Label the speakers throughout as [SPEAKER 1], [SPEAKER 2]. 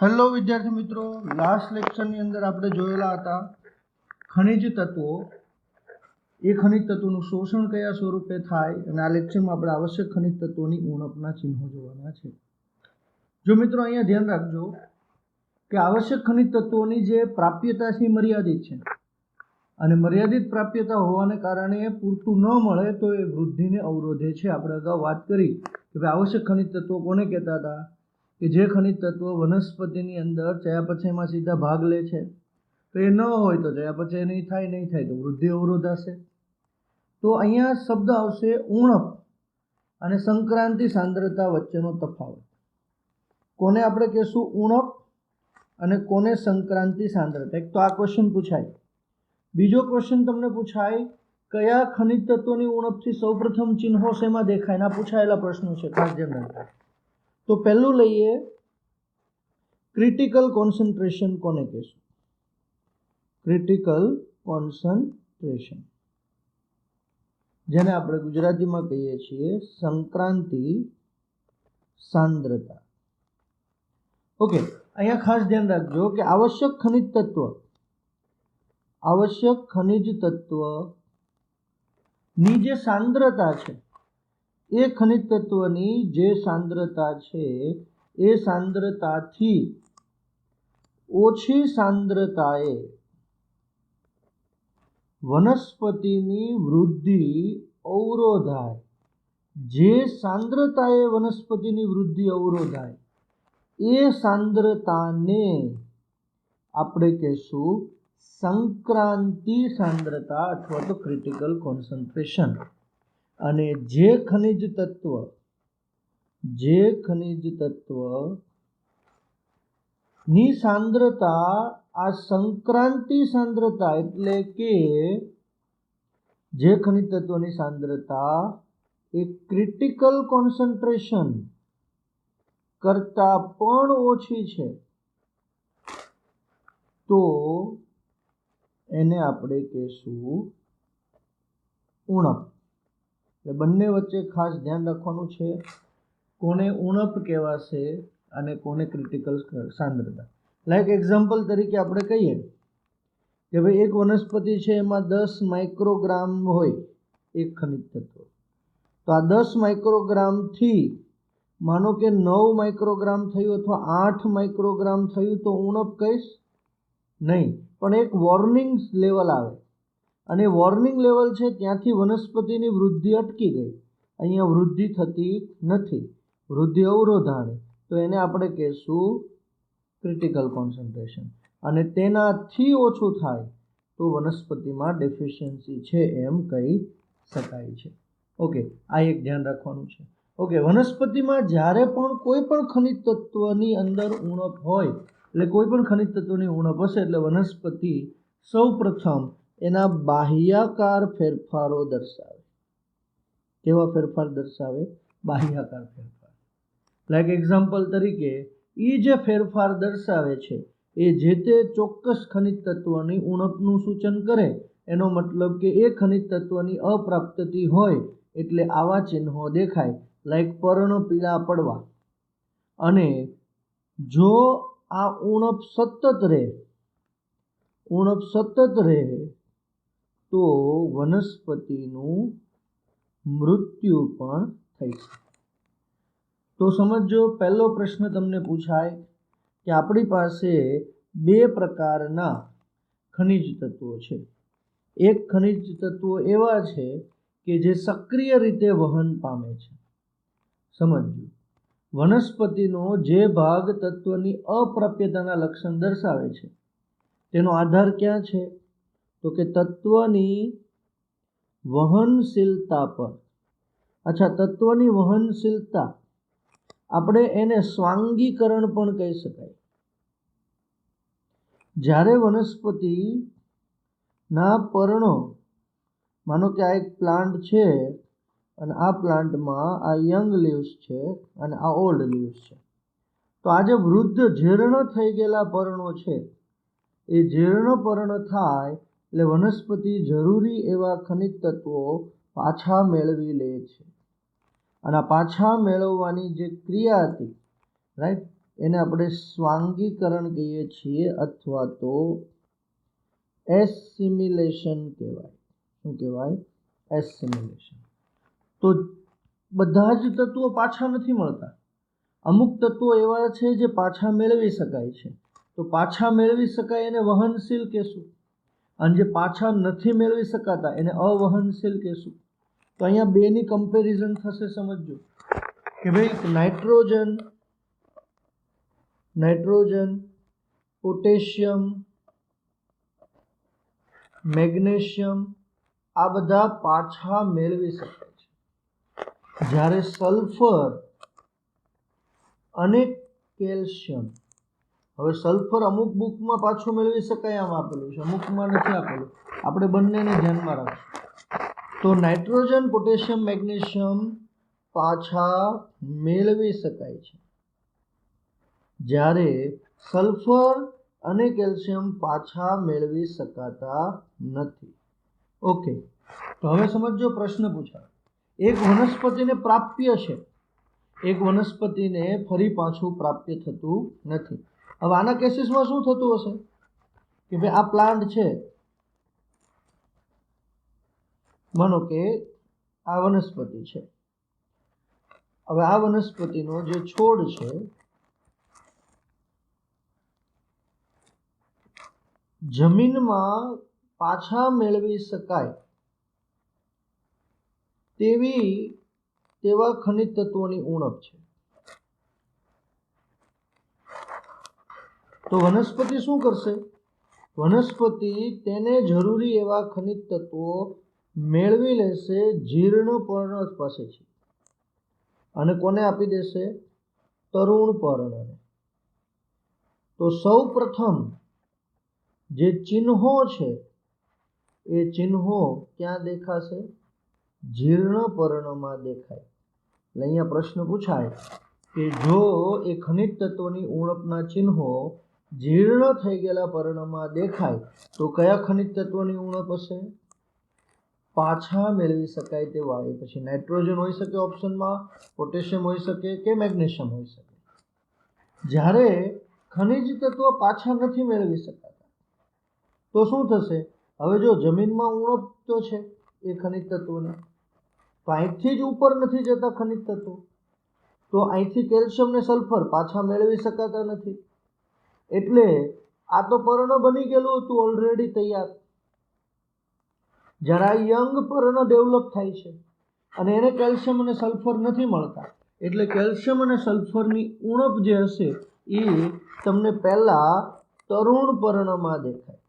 [SPEAKER 1] Hello विद्यार्थी मित्रों, last लेक्चरनी अंदर આપણે જોયેલા હતા ખનિજ તત્વો। એ ખનિજ તત્વોનું શોષણ કયા સ્વરૂપે થાય અને આ લેક્ચરમાં આપણે આવશ્યક ખનિજ તત્વોની ઉણપના ચિહ્નો જોવાના છે। જો મિત્રો અહીંયા ધ્યાન રાખજો કે આવશ્યક ખનિજ તત્વોની જે પ્રાપ્યતા છે મર્યાદિત છે અને મર્યાદિત પ્રાપ્યતા હોવાને કારણે પૂરતું ન મળે તો એ વૃદ્ધિને અવરોધે છે। આપણે અગાઉ વાત કરી કે ભાઈ આવશ્યક ખનિજ તત્વો કોને કહેતા હતા કે જે ખનિજ તત્વ વનસ્પતિની અંદર ચયાપચયમાં સીધા ભાગ લે છે, તો એ ન હોય તો ચયાપચય નહીં થાય તો વૃદ્ધિ અવરોધાશે। તો અહીંયા શબ્દ આવશે ઉણપ અને સંક્રાંતિ સાંદ્રતા વચ્ચેનો તફાવત। કોને આપણે કહેશું ઉણપ અને કોને સંક્રાંતિ સાંદ્રતા। એક તો આ ક્વેશ્ચન પૂછાય। બીજો ક્વેશ્ચન તમને પૂછાય કયા ખનિજ તત્વોની ઉણપથી સૌપ્રથમ ચિહ્નો શેમાં દેખાય? ના પૂછાયેલા પ્રશ્નો છે, ખાસ ધ્યાન રાખજો। તો પહેલું લઈએ ક્રિટિકલ કોન્સન્ટ્રેશન કોને કહેશું? ક્રિટિકલ કોન્સન્ટ્રેશન, જેને આપણે ગુજરાતીમાં કહીએ છીએ સંક્રાંતિ સાંદ્રતા। ઓકે, અહીંયા ખાસ ધ્યાન રાખજો કે આવશ્યક ખનિજ તત્વની જે સાંદ્રતા છે, એ ખનિજ તત્વની જે સાંદ્રતા છે એ સાંદ્રતાથી ઓછી સાંદ્રતાએ વનસ્પતિની વૃદ્ધિ અવરોધાય। જે સાંદ્રતાએ વનસ્પતિની વૃદ્ધિ અવરોધાય એ સાંદ્રતાને આપણે કહેશું સંક્રાંતિ સાંદ્રતા અથવા તો ક્રિટિકલ કોન્સન્ટ્રેશન। અને જે ખનિજ તત્વની સાંદ્રતા આ સંક્રાંતિ સાંદ્રતા એટલે કે જે ખનિજ તત્વની સાંદ્રતા એ ક્રિટિકલ કોન્સન્ટ્રેશન કરતાં પણ ઓછી છે તો એને આપણે કહેશું ઉણપ। એટલે બંને વચ્ચે ખાસ ધ્યાન રાખવાનું છે, કોને ઉણપ કહેવાશે અને કોને ક્રિટિકલ સાંદ્રતા। લાઈક એક્ઝામ્પલ તરીકે આપણે કહીએ કે ભાઈ એક વનસ્પતિ છે, એમાં 10 માઇક્રોગ્રામ હોય એક ખનિજ તત્વ, તો આ 10 માઇક્રોગ્રામથી માનો કે 9 માઇક્રોગ્રામ થયું અથવા 8 માઇક્રોગ્રામ થયું તો ઉણપ કહીશ નહીં, પણ એક વોર્નિંગ લેવલ આવે અને વોર્નિંગ લેવલ છે ત્યાંથી વનસ્પતિની વૃદ્ધિ અટકી ગઈ, અહીંયા વૃદ્ધિ થતી નથી, વૃદ્ધિ અવરોધાણી, તો એને આપણે કહેશું ક્રિટિકલ કોન્સન્ટ્રેશન। અને તેનાથી ઓછું થાય તો વનસ્પતિમાં ડેફિશિયન્સી છે એમ કહી શકાય છે। ઓકે, આ એક ધ્યાન રાખવાનું છે। ઓકે, વનસ્પતિમાં જ્યારે પણ કોઈ પણ ખનિજ તત્વની અંદર ઉણપ હોય, એટલે કોઈ પણ ખનિજ તત્વની ઉણપ હશે એટલે વનસ્પતિ સૌ પ્રથમ એના બાહ્યાકાર ફેરફારો દર્શાવે। કેવા ફેરફાર દર્શાવે? બાહ્યાકાર ફેરફાર। લાઈક એક્ઝામ્પલ તરીકે એ જે ફેરફાર દર્શાવે છે એ જે તે ચોક્કસ ખનિજ તત્વની ઉણપનું સૂચન કરે, એનો મતલબ કે એ ખનિજ તત્વની અપ્રાપ્તતા હોય એટલે આવા ચિહ્નો દેખાય, લાઈક પર્ણ પીળા પડવા। અને જો આ ઉણપ સતત રહે તો વનસ્પતિનું મૃત્યુ પણ થઈ શકે। તો સમજો, પહેલો પ્રશ્ન તમને પૂછાય કે આપણી પાસે બે પ્રકારના ખનિજ તત્વો છે। એક ખનિજ તત્વો એવા છે કે જે સક્રિય રીતે વહન પામે છે। સમજજો, વનસ્પતિનો જે ભાગ તત્વની અપ્રાપ્યતાના લક્ષણ દર્શાવે છે તેનો આધાર ક્યાં છે? તો કે તત્વની વહનશીલતા પર। અચ્છા, તત્વની વહનશીલતા આપણે એને સ્વાંગીકરણ પણ કહી શકાય। જ્યારે વનસ્પતિના પર્ણો, માનો કે આ એક પ્લાન્ટ છે અને આ પ્લાન્ટમાં આ યંગ લીવ્સ છે અને આ ઓલ્ડ લીવ્સ છે, તો આ જે વૃદ્ધ જીર્ણ થઈ ગયેલા પર્ણો છે એ જીર્ણ પર્ણ થાય એટલે વનસ્પતિ જરૂરી એવા ખનિજ તત્વો પાછા મેળવી લે છે। અને પાછા મેળવવાની જે ક્રિયા હતી, રાઈટ, એને આપણે સ્વાંગીકરણ કહીએ છીએ અથવા તો એસિમિલેશન કહેવાય. શું કહેવાય? એસિમિલેશન. તો બધા જ તત્વો પાછા નથી મળતા. અમુક તત્વો એવા છે જે પાછા મેળવી શકાય છે. તો પાછા મેળવી શકાય એને વહનશીલ કહેશું, અને જે પાછા નથી મેળવી શકાતા એને અવહનશીલ કહેશું. તો અહીંયા બેની કમ્પેરિઝન થશે. સમજજો કે ભાઈ નાઇટ્રોજન, પોટેશિયમ, મેગ્નેશિયમ આ બધા પાછા મેળવી શકાય છે, જ્યારે સલ્ફર અને કેલ્શિયમ, હવે સલ્ફર અમુક બુકમાં પાછું મેળવી શકાય આમ આપેલું છે, અમુકમાં નથી આપેલું. આપણે બંનેને ધ્યાનમાં રાખશું. તો નાઇટ્રોજન, પોટેશિયમ, મેગ્નેશિયમ પાછા મેળવી શકાય છે, જ્યારે સલ્ફર અને કેલ્શિયમ પાછા મેળવી શકાતા નથી. ઓકે, તો હવે સમજો પ્રશ્ન પૂછાય. એક વનસ્પતિને પ્રાપ્ય છે, એક વનસ્પતિને ફરી પાછું પ્રાપ્ય થતું નથી. હવે આના કેસીસમાં શું થતું હશે કે ભાઈ આ પ્લાન્ટ છે, માનો કે આ વનસ્પતિ છે. હવે આ વનસ્પતિનો જે છોડ છે જમીનમાં પાછા મેળવી શકાય તેવા ખનિજ તત્વોની ઉણપ છે. તો વનસ્પતિ શું કરશે? વનસ્પતિ તેને જરૂરી એવા ખનિજ તત્વો મેળવી લેશે જીર્ણ પર્ણ પાસેથી, અને કોને આપી દેશે? તરુણ પર્ણને. તો સૌ પ્રથમ જે ચિહ્નો છે એ ચિહ્નો ક્યાં દેખાશે? જીર્ણ પર્ણમાં દેખાય. એટલે અહીંયા પ્રશ્ન પૂછાય કે જો એ ખનિજ તત્વોની ઉણપના ચિહ્નો જીર્ણ થઈ ગયેલા પર્ણમાં દેખાય તો કયા ખનિજ તત્વોની ઉણપ હશે? પાછા મેળવી શકાય તેવા. એ પછી નાઇટ્રોજન હોઈ શકે ઓપ્શનમાં, પોટેશિયમ હોઈ શકે કે મેગ્નેશિયમ હોઈ શકે. જ્યારે ખનિજ તત્વો પાછા નથી મેળવી શકાતા તો શું થશે? હવે જો જમીનમાં ઉણપ તો છે એ ખનિજ તત્વોની, તો અહીંથી જ ઉપર નથી જતા ખનિજ તત્વો, તો અહીંથી કેલ્શિયમ ને સલ્ફર પાછા મેળવી શકાતા નથી. એટલે આ તો પર્ણ બની ગયેલું હતું ઓલરેડી તૈયાર. જ્યારે આ યંગ પર્ણ ડેવલપ થાય છે અને એને કેલ્શિયમ અને સલ્ફર નથી મળતા, એટલે કેલ્શિયમ અને સલ્ફરની ઉણપ જે હશે એ તમને પહેલા તરુણ પર્ણમાં દેખાય.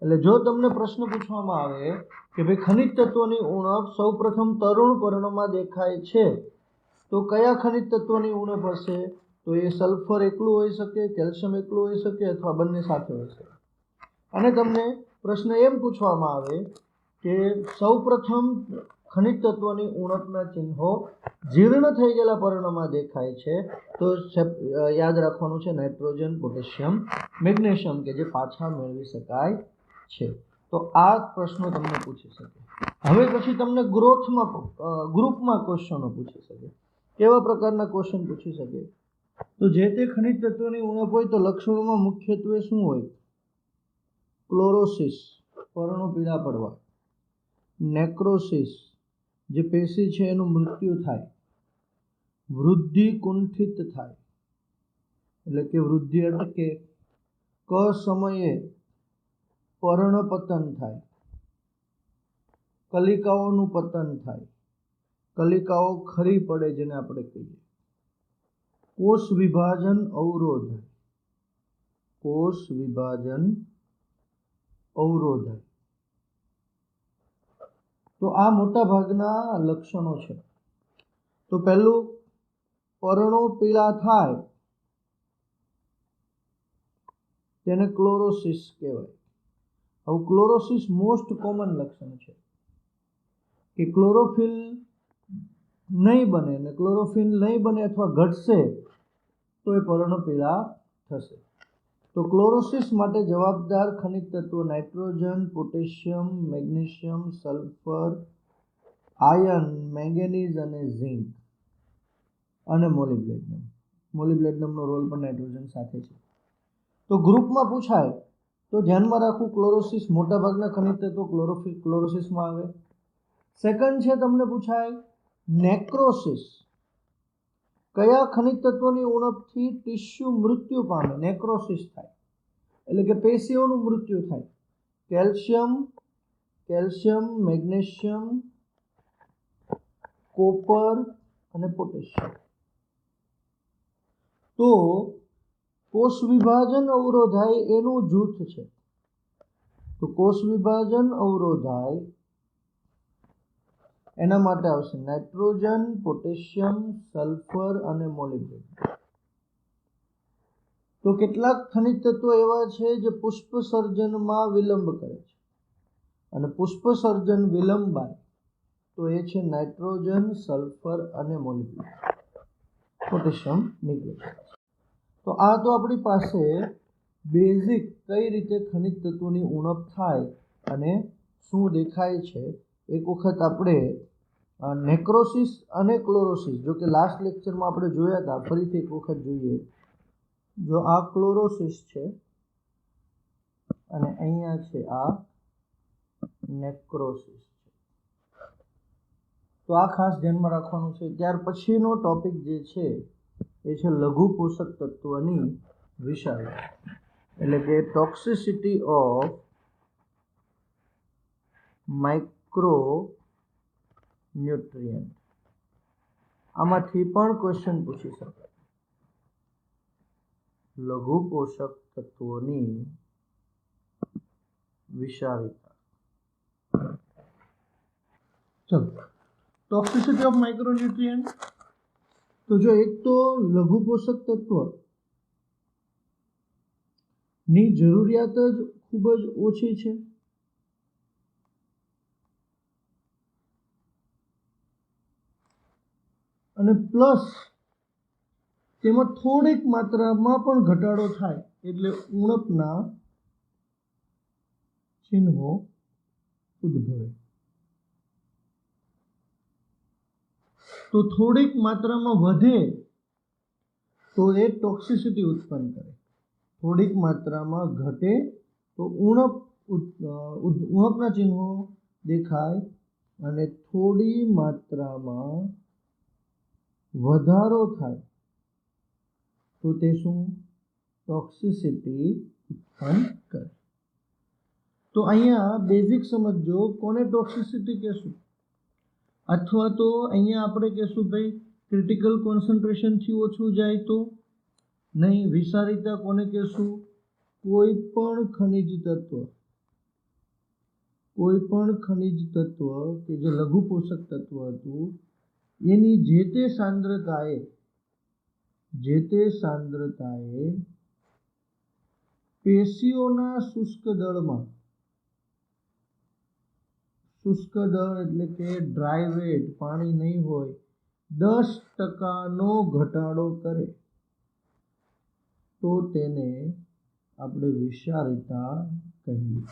[SPEAKER 1] એટલે જો તમને પ્રશ્ન પૂછવામાં આવે કે ભાઈ ખનિજ તત્વોની ઉણપ સૌપ્રથમ તરુણ પર્ણમાં દેખાય છે, તો કયા ખનિજ તત્વોની ઉણપ હશે? તો એ સલ્ફર એકલું હોઈ શકે, કેલ્શિયમ એકલું હોઈ શકે, અથવા બંને સાથે હોઈ શકે. અને તમને પ્રશ્ન એમ પૂછવામાં આવે કે સૌપ્રથમ ખનિજ તત્વોની ઉણપના ચિહ્નો જીર્ણ થઈ ગયેલા પર્ણમાં દેખાય છે, તો યાદ રાખવાનું છે નાઇટ્રોજન, પોટેશિયમ, મેગ્નેશિયમ કે જે પાછા મેળવી શકાય છે. તો આ પ્રશ્નો તમને પૂછી શકે. હવે પછી તમને ગ્રુપમાં ક્વેશ્ચનો પૂછી શકે. કેવા પ્રકારના ક્વેશ્ચન પૂછી શકે? તો જે તે ખનિજ તત્વોની ઉણપ હોય તો લક્ષણોમાં મુખ્યત્વે શું હોય? ક્લોરોસિસ, પર્ણો પીળા પડવા. નેક્રોસિસ, જે પેશી છે એનું મૃત્યુ થાય. વૃદ્ધિ કુંઠિત થાય, એટલે કે વૃદ્ધિ અટકે. ક સમયે પર્ણપતન થાય, કલિકાઓનું પતન થાય, કલિકાઓ ખરી પડે જેને આપણે કહીએ. કોષ વિભાજન અવરોધાય, કોષ વિભાજન અવરોધાય. તો આ મોટા ભાગના લક્ષણો છે. તો પહેલું, પર્ણો પીળા થાય તેને ક્લોરોસિસ કહેવાય. હવે ક્લોરોસિસ મોસ્ટ કોમન લક્ષણ છે કે ક્લોરોફિલ નહીં બને, અને ક્લોરોફિલ નહીં બને અથવા ઘટશે તો એ પર્ણ પીળા થશે. તો ક્લોરોસિસ માટે જવાબદાર ખનિજ તત્વો nitrogen, potassium, magnesium, sulphur, iron, manganese અને ઝિંક અને મોલિબ્ડેનમ. મોલિબ્લેડનમનો રોલ પણ નાઇટ્રોજન સાથે છે. તો ગ્રુપમાં પૂછાય તો ધ્યાનમાં રાખવું, ક્લોરોસિસ, મોટાભાગના ખનિજ તત્વો ક્લોરોસિસમાં આવે. સેકન્ડ છે, તમને પૂછાય નેક્રોસિસ, કયા ખનિજ તત્વોની ઉણપથી ટીસ્યુ મૃત્યુ પામે, નેક્રોસિસ થાય એટલે કે પેશીઓનું મૃત્યુ થાય. કેલ્શિયમ, મેગ્નેશિયમ, કોપર અને પોટેશિયમ. તો કોષ વિભાજન અવરોધાય એનું જૂથ છે. તો કોષ વિભાજન અવરોધાય એના માટે આવશે નાઇટ્રોજન, પોટેશિયમ, સલ્ફર અને મોલિબ્ડેનમ. તો કેટલાક ખનિજ તત્વો એવા છે જે પુષ્પ સર્જનમાં વિલંબ કરે છે, અને પુષ્પ સર્જન વિલંબાય તો એ છે નાઇટ્રોજન, સલ્ફર અને મોલિબ્ડેનમ, પોટેશિયમ નીકળે છે. તો આ તો આપણી પાસે બેઝિક કઈ રીતે ખનિજ તત્વોની ઉણપ થાય અને શું દેખાય છે. એક વખત આપણે નેક્રોસિસ અને ક્લોરોસિસ, જો કે લાસ્ટ લેક્ચરમાં આપણે જોયા હતા, ફરીથી એક વખત જોઈએ. જો આ ક્લોરોસિસ છે અને અહીંયા છે આ નેક્રોસિસ છે. તો આ ખાસ ધ્યાનમાં રાખવાનું છે. ત્યાર પછીનો ટોપિક જે છે એ છે લઘુ પોષક તત્વની વિષારી, એટલે કે ટોક્સિસિટી ઓફ માઇક્રો ન્યુટ્રિયન્ટ. આમાંથી પણ ક્વેશ્ચન પૂછી શકાય, લઘુ પોષક તત્વોની વિષારીતા. ચલો, ટોક્સિસિટી ઓફ માઇક્રોન્યુટ્રિયન્ટ. તો જો એક તો લઘુ પોષક તત્વ ની જરૂરિયાત જ ખૂબ જ ઓછી છે, અને પ્લસ તેમાં થોડીક માત્રામાં પણ ઘટાડો થાય એટલે ઉણપના ચિહ્નો ઉદ્ભવે. તો થોડીક માત્રામાં વધે તો એ ટોક્સિસિટી ઉત્પન્ન કરે, થોડીક માત્રામાં ઘટે તો ઉણપના ચિહ્નો દેખાય, અને થોડી માત્રામાં વધારો થાય તો તે શું, ટોક્સિસિટી ઉત્પન્ન કરે. તો અહીંયા બેઝિક સમજો, કોને ટોક્સિસિટી કહેશું, અથવા તો અહીંયા આપણે કહેશું ભાઈ ક્રિટિકલ કોન્સન્ટ્રેશનથી ઓછું જાય તો નહીં. વિષારીતા કોને કહેશું, કોઈ પણ ખનિજ તત્વ કે જે લઘુ પોષક તત્વ હતું એની જે તે સાંદ્રતાએ પેશીઓના શુષ્ક દળમાં, શુષ્ક દળ એટલે કે ડ્રાય વેટ, પાણી નહીં હોય, 10% ઘટાડો કરે તો તેને આપણે વિષારીતા કહીએ,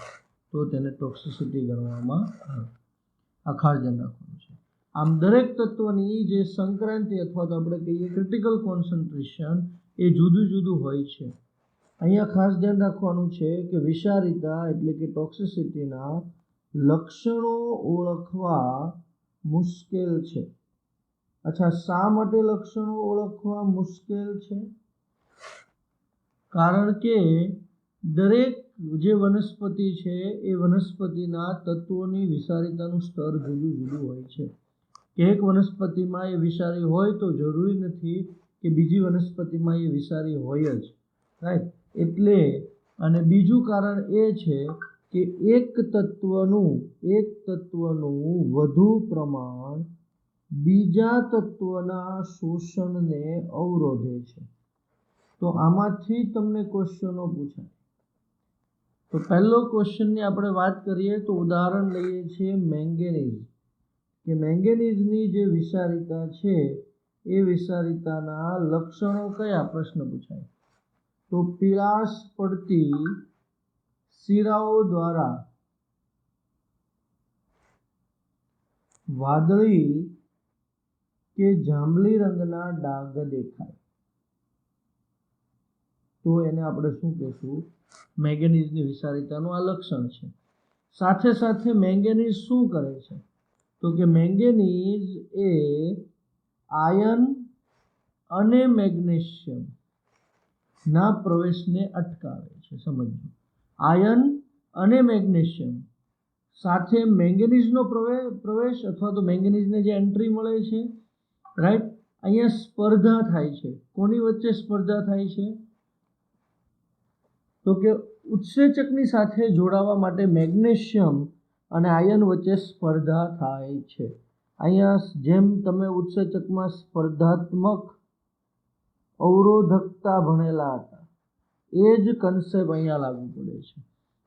[SPEAKER 1] તો તેને ટોક્સિસિટી ગણવામાં આવે. આ ખાસ ધ્યાન રાખવાનું છે. આમ દરેક તત્વની જે સંક્રાંતિ અથવા તો આપણે કહીએ ક્રિટિકલ કોન્સન્ટ્રેશન એ જુદું જુદું હોય છે. અહીંયા ખાસ ધ્યાન રાખવાનું છે કે વિષારીતા એટલે કે ટોક્સિસિટીના લક્ષણો ઓળખવા મુશ્કેલ છે. અચ્છા, શા માટે લક્ષણો ઓળખવા મુશ્કેલ છે? કારણ કે દરેક જે વનસ્પતિ છે એ વનસ્પતિના તત્વોની વિષારીતાનું સ્તર જુદું જુદું હોય છે. એક વનસ્પતિમાં એ વિષારી હોય તો જરૂરી નથી કે બીજી વનસ્પતિમાં એ વિષારી હોય જ, રાઈટ. એટલે અને બીજું કારણ એ છે કે એક તત્વનું વધુ પ્રમાણ બીજા તત્વના શોષણને અવરોધે છે. તો આમાંથી તમને ક્વેશ્ચનો પૂછાય. તો પહેલો ક્વેશ્ચનની આપણે વાત કરીએ તો ઉદાહરણ લઈએ છીએ મેંગેનીઝ, કે મેંગેનીઝની જે વિષારીતા છે એ વિષારીતાના લક્ષણો કયા, પ્રશ્ન પૂછાય. તો પીળાશ પડતી શિરાઓ દ્વારા વાદળી કે જાંબલી રંગના ડાઘ દેખાય. તો એને આપણે શું કહેશું? મેંગેનીઝની વિષારીતાનું આ લક્ષણ છે. સાથે સાથે મેંગેનીઝ શું કરે છે? તો કે મેંગેનીઝ એ આયન અને મેગ્નેશિયમ ના પ્રવેશને અટકાવે છે. સમજો, આયન અને મેગ્નેશિયમ સાથે મેંગેનીઝનો પ્રવેશ અથવા તો મેંગેનીઝને જે એન્ટ્રી મળે છે, રાઈટ, અહીંયા સ્પર્ધા થાય છે. કોની વચ્ચે સ્પર્ધા થાય છે? તો કે ઉત્સેચકની સાથે જોડાવા માટે મેગ્નેશિયમ અને આયન વચ્ચે સ્પર્ધા થાય છે. અહીંયા જેમ તમે ઉત્સેચકમાં સ્પર્ધાત્મક અવરોધકતા ભણેલા હતા, એ જ કન્સેપ્ટ અહીંયા લાગુ પડે છે.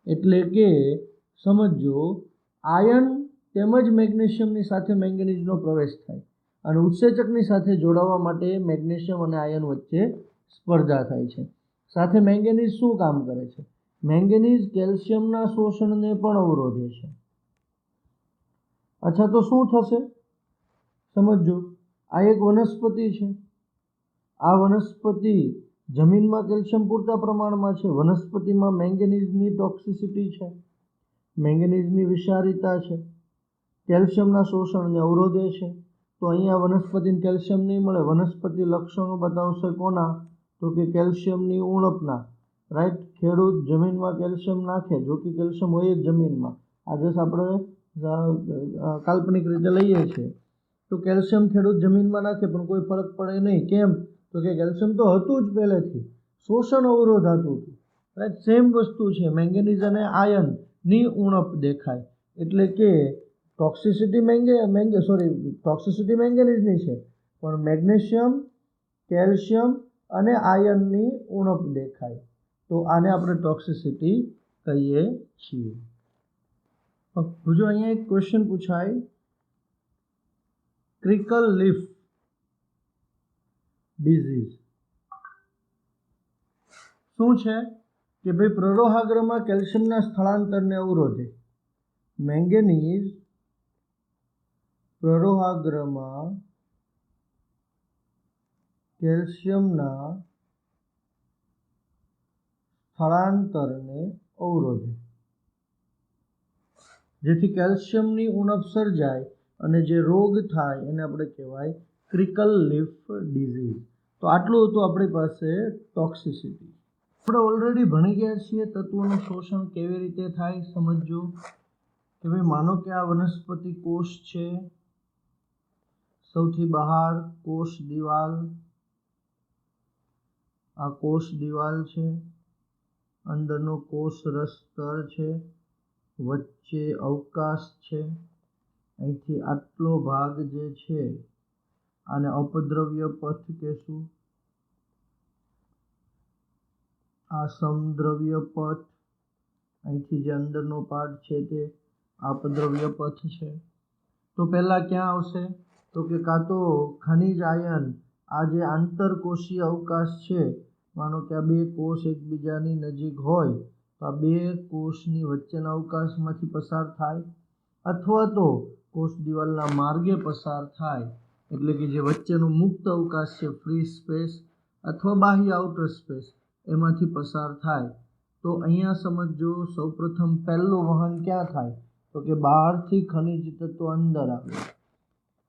[SPEAKER 1] એટલે કે સમજો, આયન તેમજ મેગ્નેશિયમની સાથે મેંગેનીઝનો પ્રવેશ થાય અને ઉત્સેચકની સાથે જોડાવા માટે મેગ્નેશિયમ અને આયન વચ્ચે સ્પર્ધા થાય છે. સાથે મેંગેનીઝ શું કામ કરે છે? મેંગેનીઝ કેલ્શિયમના શોષણને પણ અવરોધે છે. અચ્છા, તો શું થશે? સમજો, આ એક વનસ્પતિ છે. આ વનસ્પતિ જમીનમાં કેલ્શિયમ પૂરતા પ્રમાણમાં છે. વનસ્પતિમાં મેંગેનીઝની ટોક્સિસિટી છે, મેંગેનીઝની વિષારીતા છે, કેલ્શિયમના શોષણને અવરોધે છે. તો અહીંયા વનસ્પતિને કેલ્શિયમ નહીં મળે. વનસ્પતિ લક્ષણો બતાવશે કોના? તો કે કેલ્શિયમની ઉણપના. રાઈટ, ખેડૂત જમીનમાં કેલ્શિયમ નાખે, જો કે કેલ્શિયમ હોય જ જમીનમાં, આ જસ્ટ આપણે કાલ્પનિક રીતે લઈએ છીએ. તો કેલ્શિયમ ખેડૂત જમીનમાં નાખે પણ કોઈ ફરક પડે નહીં. કેમ? તો કે કેલ્શિયમ તો હતું જ પહેલેથી, શોષણ અવરોધાતું હતું. રાઈટ, સેમ વસ્તુ છે. મેંગેનીઝ અને આયનની ઉણપ દેખાય એટલે કે ટોક્સિસિટી મેંગેનીઝની છે, પણ મેગ્નેશિયમ, કેલ્શિયમ અને આયનની ઉણપ દેખાય. તો આને આપણે ટોક્સિસિટી કહીએ છીએ. જો અહીંયા એક ક્વેશ્ચન પૂછાય, ક્રિકલ લીફ ડિઝીઝ શું છે? કે ભાઈ પ્રરોહાગ્રમાં કેલ્શિયમના સ્થળાંતરને અવરોધે. મેંગેનીઝ પ્રરોહાગ્રમાં કેલ્શિયમના સ્થળાંતરને અવરોધે, જેથી કેલ્શિયમની ઉણપ સર્જાય અને જે રોગ થાય એને આપણે કહેવાય ક્રિકલ લીફ ડિઝીઝ. તો આટલું હતું આપણી પાસે ટોક્સિસિટી. આપણે ઓલરેડી ભણી ગયા છીએ તત્વોનું શોષણ કેવી રીતે થાય. સમજો કે ભાઈ માનો કે આ વનસ્પતિ કોષ છે, સૌથી બહાર કોષ દિવાલ, આ કોષ દિવાલ છે, અંદરનો કોષ રસસ્તર છે, વચ્ચે અવકાશ છે. અહીંથી આટલો ભાગ જે છે આને અપદ્રવ્ય પથ કહેશું, આ સમદ્રવ્ય પથ. અહીંથી જે અંદરનો પાર્ટ છે તે અપદ્રવ્ય પથ છે. તો પહેલા ક્યાં આવશે? તો કે કાં તો ખનિજ આયન, આ જે આંતરકોષીય અવકાશ છે, માનો કે આ બે કોષ એકબીજાની નજીક હોય તો આ બે કોષની વચ્ચેના અવકાશમાંથી પસાર થાય, અથવા તો કોષ દિવાલના માર્ગે પસાર થાય, એટલે કે જે વચ્ચેનો મુક્ત અવકાશ છે, ફ્રી સ્પેસ, અથવા બાહ્ય આઉટર સ્પેસ, એમાંથી પસાર થાય. તો અહીંયા સમજો, સૌપ્રથમ પહેલું વહન ક્યાં થાય? તો કે બહારથી ખનિજ તત્વો અંદર આવે.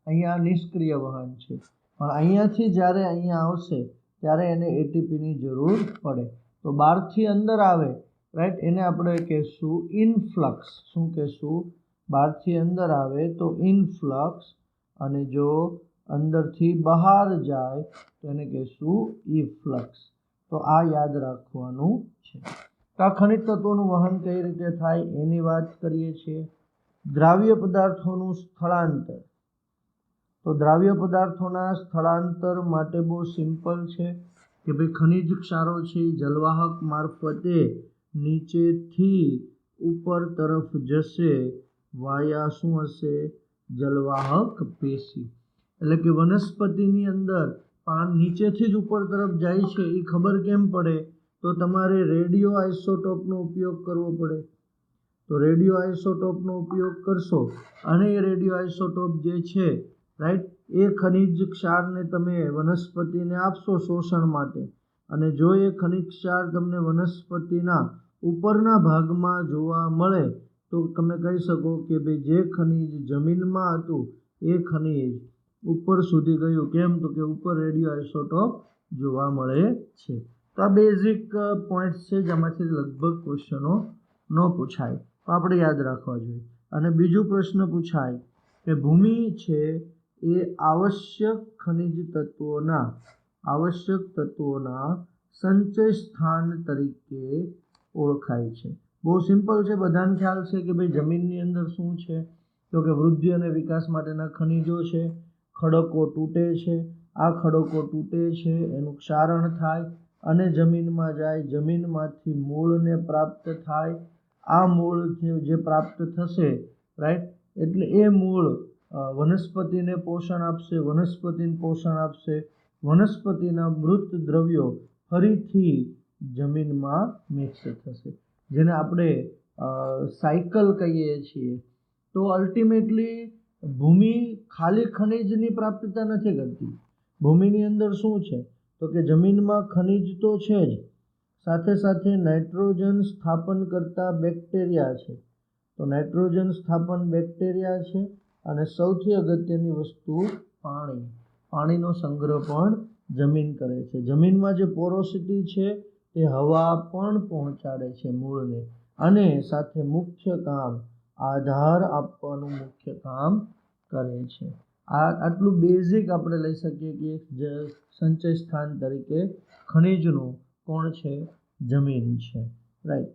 [SPEAKER 1] અહીંયા નિષ્ક્રિય વહન છે, પણ અહીંયાથી જ્યારે અહીંયા આવશે ત્યારે એને એટીપીની જરૂર પડે. તો બહારથી અંદર આવે, રાઈટ, એને આપણે કહેશું ઇનફ્લક્સ. શું કહેશું? બહારથી અંદર આવે તો ઇનફ્લક્સ, અને જો અંદરથી બહાર જાય તો એને કહેશું ઇફ્લક્સ. તો આ યાદ રાખવાનું છે. તો આ ખનિજ તત્વોનું વહન કઈ રીતે થાય એની વાત કરીએ છીએ. દ્રાવ્ય પદાર્થોનું સ્થળાંતર. તો દ્રાવ્ય પદાર્થોના સ્થળાંતર માટે બહુ સિમ્પલ છે કે ભાઈ ખનિજ ક્ષારો છે એ જલવાહક મારફતે નીચેથી ઉપર તરફ જશે વાયા શું હશે? જલવાહક પેશી. એટલે કે વનસ્પતિની અંદર પાન નીચેથી જ ઉપર તરફ જાય છે એ ખબર કેમ પડે? તો તમારે રેડિયો આઇસોટોપનો ઉપયોગ કરવો પડે. તો રેડિયો આઇસોટોપનો ઉપયોગ કરશો અને એ રેડિયો આઇસોટોપ જે છે, રાઈટ, એ ખનિજ ક્ષારને તમે વનસ્પતિને આપશો શોષણ માટે, અને જો એ ખનિજ ક્ષાર તમને વનસ્પતિના ઉપરના ભાગમાં જોવા મળે તો તમે કહી શકો કે ભાઈ જે ખનિજ જમીનમાં હતું એ ખનિજ ઉપર સુધી ગયું. કેમ? તો કે ઉપર રેડિયો આઇસોટોપ જોવા મળે છે. તો આ બેઝિક પોઈન્ટ્સ છે જેમાંથી લગભગ ક્વેશ્ચનો ન પૂછાય, તો આપણે યાદ રાખવા જોઈએ. અને બીજો પ્રશ્ન પૂછાય કે ભૂમિ છે એ આવશ્યક ખનિજ તત્વોના સંચય સ્થાન તરીકે ઓળખાય છે. બહુ સિમ્પલ છે, બધાને ખ્યાલ છે કે ભાઈ જમીનની અંદર શું છે, તો કે વૃદ્ધિ અને વિકાસ માટેના ખનિજો છે. ખડકો તૂટે છે, આ ખડકો તૂટે છે એનું ક્ષારણ થાય અને જમીનમાં જાય, જમીનમાંથી મૂળને પ્રાપ્ત થાય. આ મૂળ જે પ્રાપ્ત થશે, રાઈટ, એટલે એ મૂળ વનસ્પતિને પોષણ આપશે, વનસ્પતિને પોષણ આપશે, વનસ્પતિના મૃત દ્રવ્યો ફરીથી જમીનમાં મિક્સ થશે, જેને આપણે સાયકલ કહીએ છીએ. તો અલ્ટિમેટલી ભૂમિ ખાલી ખનિજની પ્રાપ્તતા નથી કરતી. ભૂમિની અંદર શું છે તો કે જમીનમાં ખનિજ તો છે જ, સાથે સાથે નાઇટ્રોજન સ્થાપન કરતા બેક્ટેરિયા છે. તો નાઇટ્રોજન સ્થાપન બેક્ટેરિયા છે અને સૌથી અગત્યની વસ્તુ પાણીનો સંગ્રહ પણ જમીન કરે છે. જમીનમાં જે પોરોસિટી છે તે હવા પણ પહોંચાડે છે મૂળને, અને સાથે મુખ્ય કામ આધાર આપવાનું મુખ્ય કામ કરે છે. આટલું બેઝિક આપણે લઈ શકીએ કે સંચય સ્થાન તરીકે ખનિજનું કોણ છે? જમીન છે, રાઈટ.